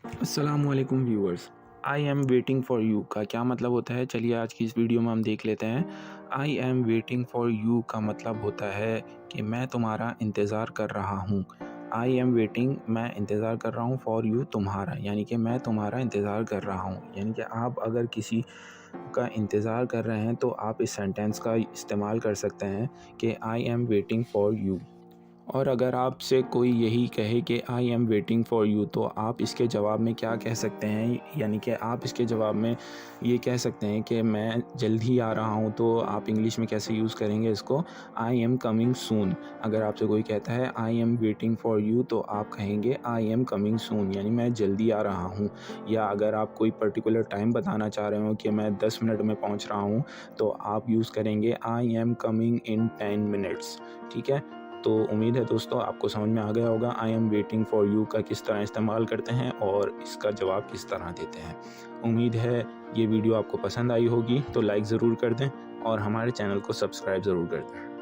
अस्सलामुअलैकुम viewers. I am waiting for you का क्या मतलब होता है, चलिए आज की इस वीडियो में हम देख लेते हैं। I am waiting for you का मतलब होता है कि मैं तुम्हारा इंतज़ार कर रहा हूँ। आई एम वेटिंग, मैं इंतज़ार कर रहा हूँ, फॉर यू, तुम्हारा, यानी कि मैं तुम्हारा इंतज़ार कर रहा हूँ। यानी कि आप अगर किसी का इंतज़ार कर रहे हैं तो आप इस सेंटेंस का इस्तेमाल कर सकते हैं कि I am waiting for you. और अगर आपसे कोई यही कहे कि I am waiting for you, तो आप इसके जवाब में क्या कह सकते हैं, यानी कि आप इसके जवाब में ये कह सकते हैं कि मैं जल्द ही आ रहा हूँ। तो आप इंग्लिश में कैसे यूज़ करेंगे इसको, आई एम कमिंग सून। अगर आपसे कोई कहता है I am waiting for you, तो आप कहेंगे आई एम कमिंग सून, यानी मैं जल्दी आ रहा हूँ। या अगर आप कोई पर्टिकुलर टाइम बताना चाह रहे हो कि मैं 10 मिनट में पहुँच रहा हूँ, तो आप यूज़ करेंगे I am coming in 10 minutes. ठीक है, तो उम्मीद है दोस्तों आपको समझ में आ गया होगा I am waiting for you का किस तरह इस्तेमाल करते हैं और इसका जवाब किस तरह देते हैं। उम्मीद है ये वीडियो आपको पसंद आई होगी, तो लाइक ज़रूर कर दें और हमारे चैनल को सब्सक्राइब ज़रूर कर दें।